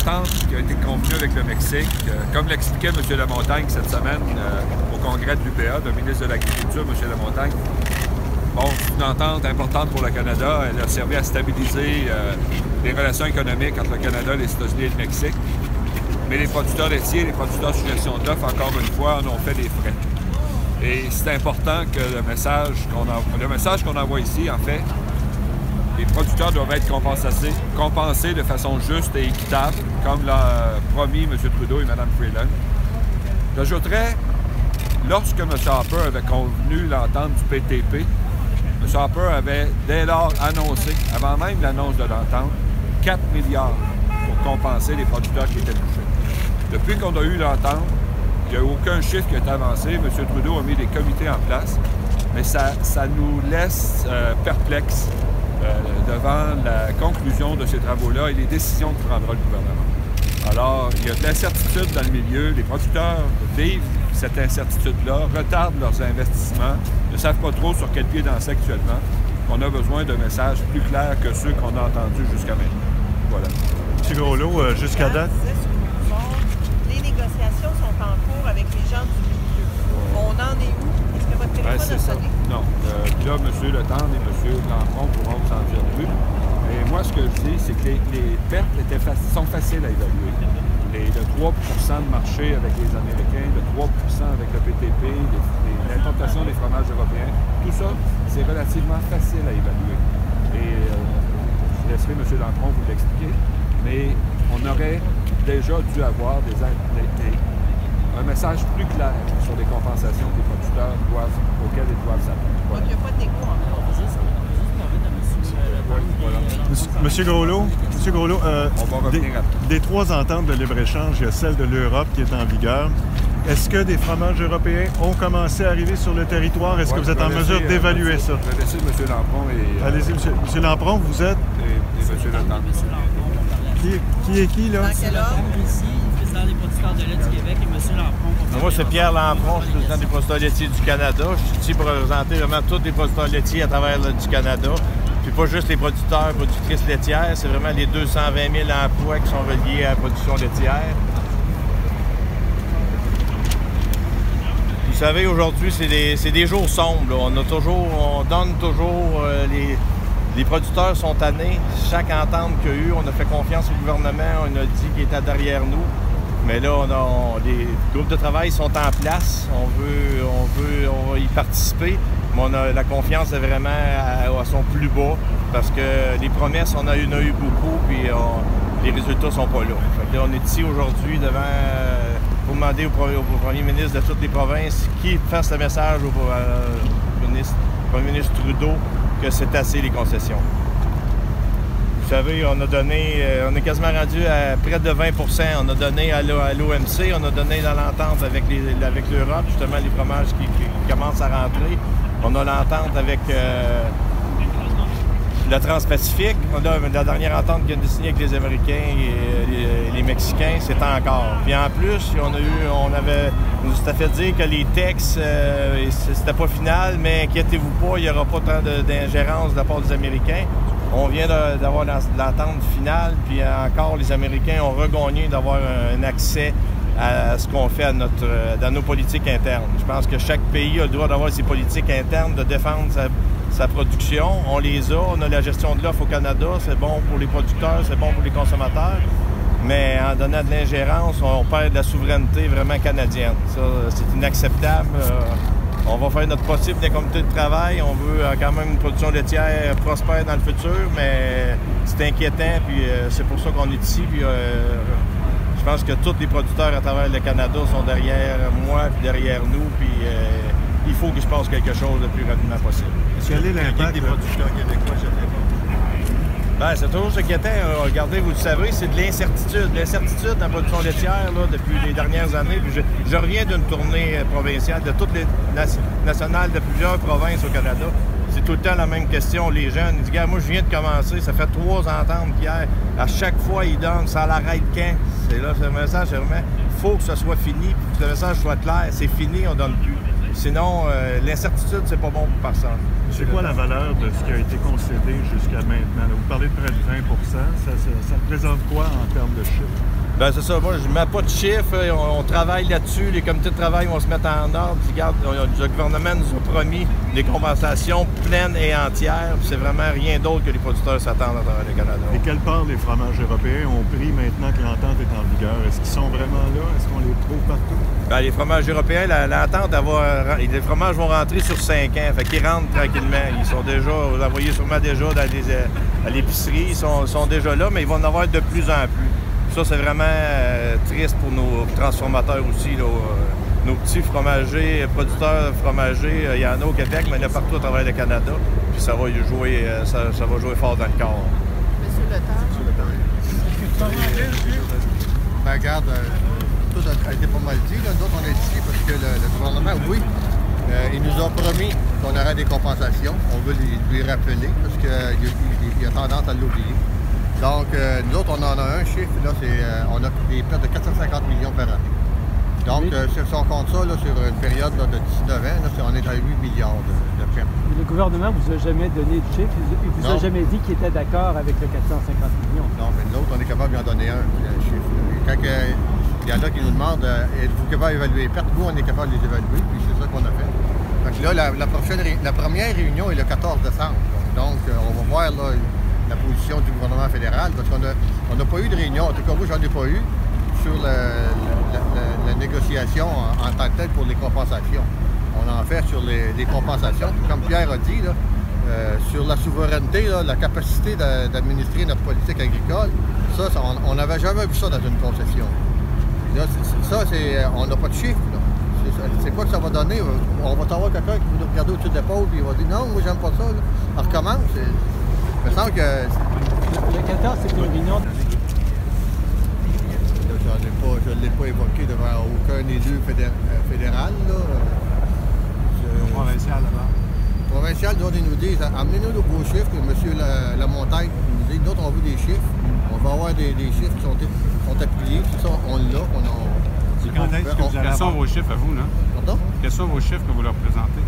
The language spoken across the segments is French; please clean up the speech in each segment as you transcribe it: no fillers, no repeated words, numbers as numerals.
entente qui a été convenue avec le Mexique, comme l'expliquait M. Lamontagne cette semaine au congrès de l'UPA, le ministre de l'Agriculture, M. Lamontagne, bon, c'est une entente importante pour le Canada. Elle a servi à stabiliser les relations économiques entre le Canada, les États-Unis et le Mexique. Mais les producteurs laitiers et les producteurs de suggestion d'offres, encore une fois, en ont fait des frais. Et c'est important que le message qu'on envoie ici, en fait, les producteurs doivent être compensés de façon juste et équitable, comme l'a promis M. Trudeau et Mme Freeland. J'ajouterais, lorsque M. Harper avait convenu l'entente du PTP, M. Harper avait dès lors annoncé, avant même l'annonce de l'entente, 4 milliards pour compenser les producteurs qui étaient touchés. Depuis qu'on a eu l'entente, il n'y a eu aucun chiffre qui a été avancé. M. Trudeau a mis des comités en place, mais ça nous laisse perplexes devant la conclusion de ces travaux-là et les décisions que prendra le gouvernement. Alors, il y a de l'incertitude dans le milieu. Les producteurs vivent cette incertitude-là, retardent leurs investissements, ne savent pas trop sur quel pied danser actuellement. On a besoin de messages plus clairs que ceux qu'on a entendus jusqu'à maintenant. Voilà. M. Groslot, jusqu'à date... Les négociations sont en cours avec les gens du milieu. On en est où? Est-ce que votre téléphone a sonné? Non. Là, M. Letendre et M. Lampron pourront s'en dire plus. Et moi, ce que je dis, c'est que les pertes sont faciles à évaluer. Le 3 de marché avec les Américains, le 3 avec le PTP, l'importation des fromages européens, tout ça, c'est relativement facile à évaluer. Et je laisserai M. Lampron vous l'expliquer, mais on aurait déjà dû avoir un message plus clair sur les compensations que les producteurs auxquelles ils doivent s'attendre. Donc, il n'y a pas d'écho encore. Monsieur Groslot, on va des 3 ententes de libre-échange, il y a celle de l'Europe qui est en vigueur. Est-ce que des fromages européens ont commencé à arriver sur le territoire? Est-ce que vous êtes en mesure d'évaluer ça? Je vais laisser M. Lampron et... Allez-y, M. Lampron, vous êtes? Et M. Letendre. Qui est qui, là? Dans quel ordre? Ici, président des producteurs de lait du Québec et M. Lampron. Moi, c'est Pierre Lampron, je suis président des producteurs laitiers du Canada. Je suis ici pour représenter vraiment tous les producteurs laitiers à travers du Canada. Puis pas juste les producteurs, productrices laitières, c'est vraiment les 220 000 emplois qui sont reliés à la production laitière. Vous savez, aujourd'hui, c'est des jours sombres. Là. On donne toujours... les producteurs sont tannés. Chaque entente qu'il y a eu, on a fait confiance au gouvernement, on a dit qu'il était derrière nous. Mais là, les groupes de travail sont en place. On va y participer. Mais la confiance est vraiment à son plus bas parce que les promesses, on en a eu beaucoup, puis les résultats sont pas là. Fait que là, on est ici aujourd'hui pour demander au premier ministre de toutes les provinces qui fasse le message au premier ministre Trudeau que c'est assez les concessions. Vous savez, on est quasiment rendu à près de 20 %. On a donné à l'OMC, on a donné dans l'entente avec l'Europe, justement les fromages qui commencent à rentrer. On a l'entente avec le Trans-Pacifique. On a la dernière entente qui a été signée avec les Américains et les Mexicains, c'est encore. Puis en plus, on s'était fait dire que les textes, c'était pas final, mais inquiétez-vous pas, il n'y aura pas tant d'ingérence de la part des Américains. On vient d'avoir l'entente finale, puis encore, les Américains ont regagné d'avoir un accès à ce qu'on fait dans nos politiques internes. Je pense que chaque pays a le droit d'avoir ses politiques internes, de défendre sa production. On les a. On a la gestion de l'offre au Canada. C'est bon pour les producteurs, c'est bon pour les consommateurs. Mais en donnant de l'ingérence, on perd de la souveraineté vraiment canadienne. Ça, c'est inacceptable. On va faire notre possible des comités de travail. On veut quand même une production laitière prospère dans le futur, mais c'est inquiétant. Puis c'est pour ça qu'on est ici. Puis, je pense que tous les producteurs à travers le Canada sont derrière moi puis derrière nous. Puis il faut qu'il se passe quelque chose le plus rapidement possible. Quel est l'impact des producteurs québécois? Bien, c'est toujours inquiétant. Regardez, vous le savez, c'est de l'incertitude. L'incertitude dans la production laitière là, depuis les dernières années. Puis je reviens d'une tournée provinciale de toutes les nationales de plusieurs provinces au Canada. C'est tout le temps la même question. Les jeunes, ils disent, gars, moi, je viens de commencer. Ça fait 3 ententes qu'hier. À chaque fois, ils donnent. Ça l'arrête quand? C'est là, ce message, c'est vraiment, il faut que ce soit fini. Puis que le message soit clair. C'est fini, on donne plus. Sinon, l'incertitude, c'est pas bon pour personne. C'est quoi la valeur de ce qui a été concédé jusqu'à maintenant? Vous parlez de près de 20 ça représente quoi en termes de chiffres? Ben c'est ça, moi je mets pas de chiffres, on travaille là-dessus, les comités de travail vont se mettre en ordre. Regarde, le gouvernement nous a promis des compensations pleines et entières, c'est vraiment rien d'autre que les producteurs s'attendent à travers le Canada. Et quelle part les fromages européens ont pris maintenant que l'entente est en vigueur? Est-ce qu'ils sont vraiment là? Est-ce qu'on les trouve partout? Ben, les fromages européens, l'entente, les fromages vont rentrer sur 5 ans, fait qu'ils rentrent tranquillement. Ils sont déjà, vous en voyez sûrement déjà à l'épicerie, ils sont déjà là, mais ils vont en avoir de plus en plus. Ça, c'est vraiment triste pour nos transformateurs aussi, là, nos petits fromagers, producteurs fromagers. Il y en a au Québec, mais il y en a partout à travers le Canada. Puis ça va jouer, ça va jouer fort dans le corps. Monsieur Letard. Ben, regarde, tout a été pas mal dit. Là. Nous autres, on est ici parce que le gouvernement, oui, il nous a promis qu'on aurait des compensations. On veut lui rappeler parce qu'il a tendance à l'oublier. Donc, nous autres, on en a un chiffre, là, on a des pertes de 450 millions par année. Donc, si on compte ça là, sur une période là, de 19 ans, là, on est à 8 milliards de pertes. Le gouvernement ne vous a jamais donné de chiffre, il vous a jamais dit qu'il était d'accord avec le 450 millions. Non, mais nous autres, on est capable d'en donner un chiffre. Quand il y en a qui nous demandent êtes-vous capable d'évaluer les pertes, nous, on est capable de les évaluer, puis c'est ça qu'on a fait. Donc là, la première réunion est le 14 décembre. Donc, on va voir là, la position du gouvernement fédéral, parce qu'on n'a pas eu de réunion. En tout cas, moi, j'en ai pas eu sur la négociation en tant que telle pour les compensations. On en fait sur les compensations. Comme Pierre a dit, là, sur la souveraineté, là, la capacité d'administrer notre politique agricole, ça on n'avait jamais vu ça dans une concession. Là, on n'a pas de chiffre. C'est quoi que ça va donner? On va avoir quelqu'un qui va nous regarder au-dessus de l'épaule et il va dire non, moi j'aime pas ça. Là. On recommence. Il me semble que. Le 14, c'est une réunion. Je ne l'ai pas évoqué devant aucun élu fédéral. Provincial, d'abord. Provincial, nous, ils nous disent amenez-nous nos beaux chiffres. M. Lamontagne nous dit d'autres, on veut des chiffres. On va avoir des chiffres qui sont appuyés. C'est ça, on l'a. Quels sont vos chiffres à vous, là? Pardon? Quels sont vos chiffres que vous leur présentez?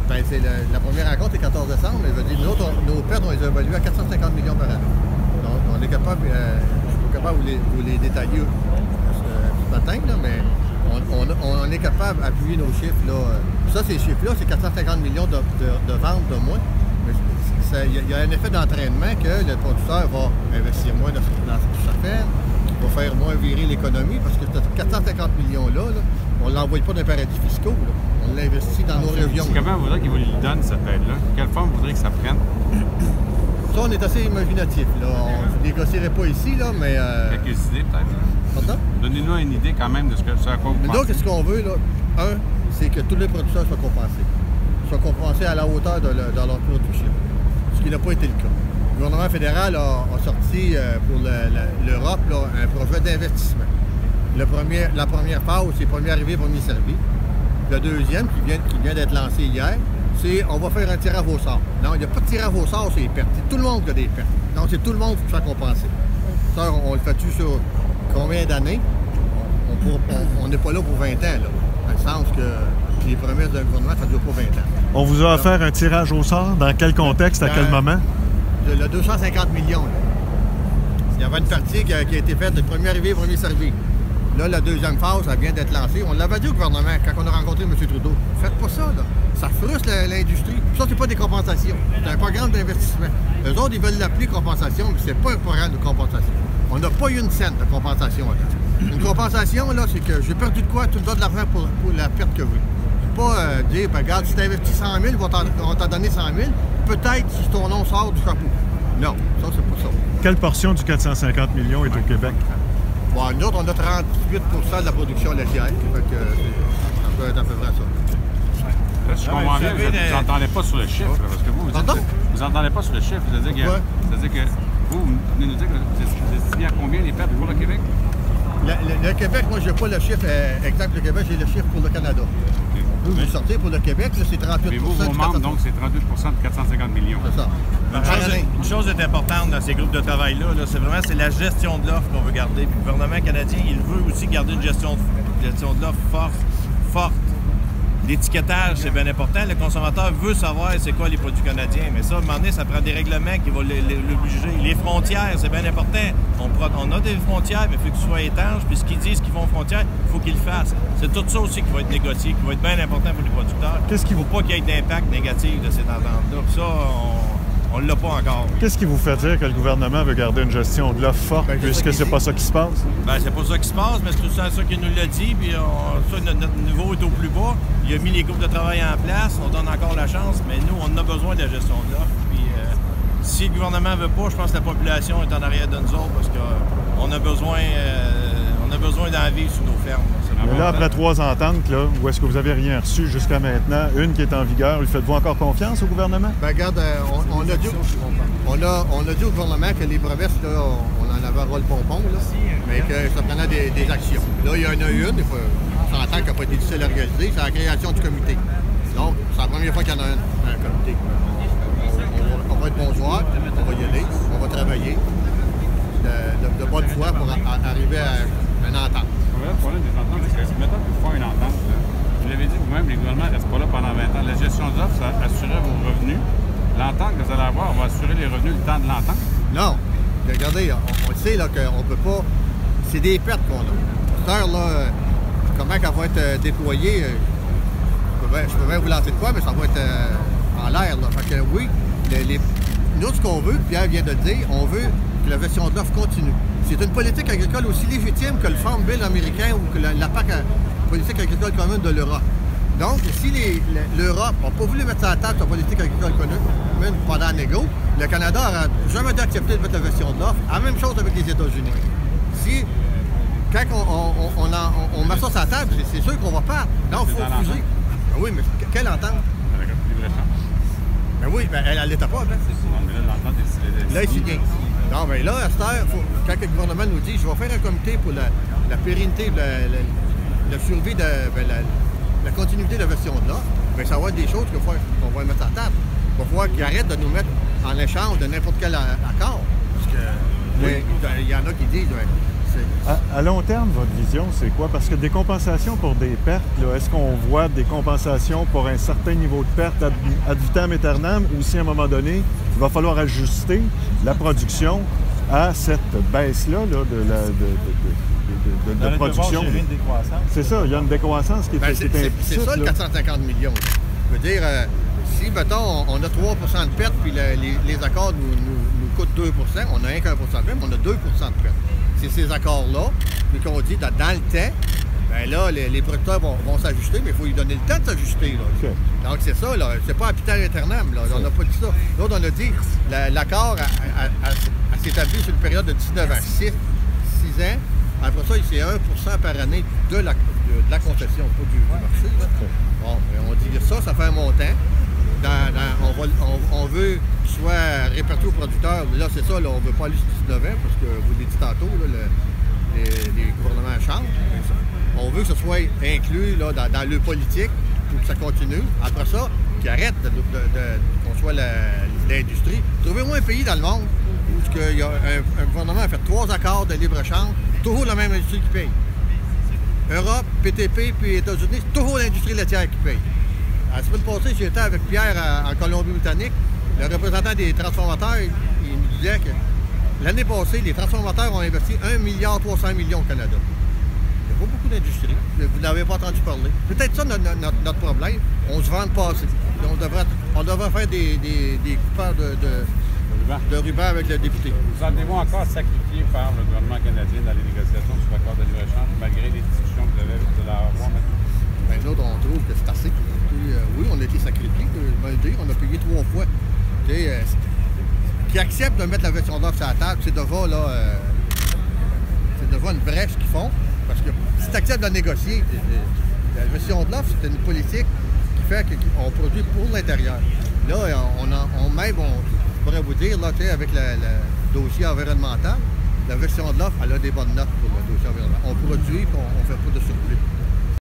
Ben, la première rencontre est 14 décembre, mais je veux dire, nous autres, nos pertes, on les a évaluées à 450 millions par an. Donc, on est capable, je ne suis pas capable de vous les détailler ce matin, là, mais on est capable d'appuyer nos chiffres. Là. Ça, ces chiffres-là, c'est 450 millions de ventes de moins. Mais il y a un effet d'entraînement que le producteur va investir moins dans sa ferme, va faire moins virer l'économie, parce que ces 450 millions-là, on ne l'envoie pas dans les paradis fiscaux. Là. On l'investit dans nos régions. Comment vous voudrez qu'il vous le donne, cette aide-là? Quelle forme vous voudrez que ça prenne? Ça, on est assez imaginatif. Là. On ne négocierait pas ici, là, mais... Quelques idées, peut-être? Pardon? Donnez-nous une idée, quand même, de ce à quoi vous pensez. Donc, ce qu'on veut, là, c'est que tous les producteurs soient compensés. Soient compensés à la hauteur de leur production. Ce qui n'a pas été le cas. Le gouvernement fédéral a sorti pour l'Europe un projet d'investissement. La première phase, c'est premier arrivé, premier servi. Le deuxième, qui vient d'être lancé hier, c'est on va faire un tirage au sort. Non, il n'y a pas de tirage au sort, c'est les pertes. C'est tout le monde qui a des pertes. Donc, c'est tout le monde qui se fait compenser. Ça, on le fait-tu sur combien d'années? On n'est pas là pour 20 ans, là. Dans le sens que les promesses d'un gouvernement, ça ne dure pas 20 ans. On vous a offert un tirage au sort? Dans quel contexte? À quel moment? Le 250 millions. Là. Il y avait une partie qui a été faite de premier arrivé, premier servi. Là, la deuxième phase, ça vient d'être lancée. On l'avait dit au gouvernement quand on a rencontré M. Trudeau. Faites pas ça, là. Ça frustre l'industrie. Ça, c'est pas des compensations. C'est un programme d'investissement. Eux autres, ils veulent l'appeler compensation, mais c'est pas un programme de compensation. On n'a pas eu une scène de compensation. Là. Une compensation, là, c'est que j'ai perdu de quoi, tu me donnes de l'argent pour la perte que oui. C'est pas dire, ben, regarde, si tu investis 100 000, on va t'en donner 100 000. Peut-être si ton nom sort du chapeau. Non, ça, c'est pas ça. Quelle portion du 450 millions est au Québec? Bon, nous autres, on a 38 % de la production laitière. Fait que ça peut être à peu près ça. Là, si je comprends bien, vous n'entendez pas sur le chiffre, là, parce que vous dites, vous n'entendez pas sur le chiffre. C'est-à-dire que vous venez nous dire que vous estimez à combien les pertes pour le Québec? Le Québec, moi, je n'ai pas le chiffre exact du Québec, j'ai le chiffre pour le Canada. Okay. Vous sortez pour le Québec, c'est 38 % mais vous, vos membres, donc, c'est 38 % de 450 millions. C'est ça. Une chose est importante dans ces groupes de travail-là, c'est la gestion de l'offre qu'on veut garder. Puis le gouvernement canadien, il veut aussi garder une gestion de l'offre forte, L'étiquetage, c'est bien important. Le consommateur veut savoir c'est quoi les produits canadiens. Mais ça, à un moment donné, ça prend des règlements qui vont l'obliger. Les frontières, c'est bien important. On a des frontières, mais il faut qu'ils soient étanches. Puis ce qu'ils disent qu'ils vont aux frontières, il faut qu'ils le fassent. C'est tout ça aussi qui va être négocié, qui va être bien important pour les producteurs. Il ne faut pas qu'il y ait d'impact négatif de cette entente-là. Ça, on ne l'a pas encore. Qu'est-ce qui vous fait dire que le gouvernement veut garder une gestion de l'offre forte, puisque c'est pas ça qui se passe? Bien, c'est pas ça qui se passe, mais c'est tout ça qu'il nous l'a dit, puis notre niveau est au plus bas. Il a mis les groupes de travail en place, on donne encore la chance, mais nous, on a besoin de la gestion de l'offre. Puis si le gouvernement ne veut pas, je pense que la population est en arrière de nous autres, parce qu'on a besoin d'en vivre sur nos fermes. Mais là, après 3 ententes, là, où est-ce que vous avez rien reçu jusqu'à maintenant, une qui est en vigueur, lui faites-vous encore confiance au gouvernement? Bien, regarde, on a dit au gouvernement que les promesses, là, on en avait un rôle pompon, là, mais que ça prenait des actions. Là, il y en a une, on s'entend qu'elle n'a pas été difficile à réaliser, c'est la création du comité. Donc, c'est la première fois qu'il y en a un comité. On va être bon joueur, on va y aller, on va travailler de bonne foi pour arriver à une entente. Le problème des ententes, c'est que mettons que vous faites une entente, là, vous l'avez dit vous-même, les gouvernements ne restent pas là pendant 20 ans. La gestion de l'offre, ça assurait vos revenus. L'entente que vous allez avoir va assurer les revenus le temps de l'entente. Non. Regardez, on le sait qu'on ne peut pas. C'est des pertes qu'on a. Tout à l'heure, là, comment elle va être déployée, je peux bien vous lancer de quoi, mais ça va être en l'air. Fait que oui, nous, ce qu'on veut, Pierre vient de le dire, on veut que la gestion de l'offre continue. C'est une politique agricole aussi légitime que le Farm Bill américain ou que la PAC, politique agricole commune de l'Europe. Donc, si l'Europe n'a pas voulu mettre ça à table sa politique agricole commune pendant la négo, le Canada n'aura jamais dû accepter de mettre la gestion de l'offre. La même chose avec les États-Unis. Si, quand on met ça sur la table, c'est sûr qu'on va perdre. Donc, il faut refuser. Ben oui, mais quelle entente? Ben oui, ben elle n'était pas. Non, mais là, l'entente est là, il signe. Non, mais là, à cette heure, quand le gouvernement nous dit « je vais faire un comité pour la pérennité, la survie, la continuité de la version de l'offre », bien, ça va être des choses qu'on va mettre à table. Il va falloir qu'ils arrêtent de nous mettre en échange de n'importe quel accord. Parce que il y en a qui disent à long terme, votre vision, c'est quoi? Parce que des compensations pour des pertes, est-ce qu'on voit des compensations pour un certain niveau de perte ad vitam aeternam ou si à un moment donné, il va falloir ajuster la production à cette baisse-là de production? C'est ça, il y a une décroissance qui est implicite. C'est ça le 450 millions. Je veux dire, si, mettons, on a 3 de perte puis les accords nous coûtent 2 on n'a rien qu'un % de perte, mais on a 2 de perte. C'est ces accords-là, puis qu'on dit dans le temps, bien là, les producteurs vont s'ajuster, mais il faut lui donner le temps de s'ajuster. Okay. Donc c'est ça, là. C'est pas à vitam aeternam, là. On n'a pas dit ça. L'autre, on a dit l'accord s'établit sur une période de 19 ans, 6 ans. Après ça, c'est 1 par année de la concession, pas du marché. Là. Bon, on dit ça fait un montant. On veut qu'il soit réparti aux producteurs. Là, c'est ça, là, on ne veut pas aller sur 19 ans, parce que vous l'avez dit tantôt, là, les gouvernements changent. On veut que ce soit inclus là, dans le politique pour que ça continue. Après ça, qu'ils arrêtent qu'on soit l'industrie. Trouvez-moi un pays dans le monde où un gouvernement a fait 3 accords de libre-échange, toujours la même industrie qui paye. Europe, PTP, puis États-Unis, c'est toujours l'industrie laitière qui paye. La semaine passée, j'étais avec Pierre en Colombie-Britannique. Le représentant des transformateurs, il nous disait que l'année passée, les transformateurs ont investi 1,3 milliard au Canada. Il n'y a pas beaucoup d'industrie. Vous n'avez pas entendu parler. Peut-être ça notre problème. On se vend pas assez. On devrait faire des coupeurs de ruban avec le député. Vous sentez-vous encore sacrifié par le gouvernement canadien dans les négociations sur l'accord de libre-échange, malgré les discussions que vous avez avoir maintenant? Bien, nous, on trouve que c'est assez. Oui, on a été sacrifiés, je vais le dire. On a payé 3 fois. Qui acceptent de mettre la version d'offre sur la table, c'est devant une brèche qu'ils font. Parce que si tu acceptes de négocier, la version de l'offre, c'est une politique qui fait qu'on produit pour l'intérieur. Là, on pourrait vous dire, là, avec le dossier environnemental, la version de l'offre, elle a des bonnes notes pour le dossier environnemental. On produit et on ne fait pas de surplus.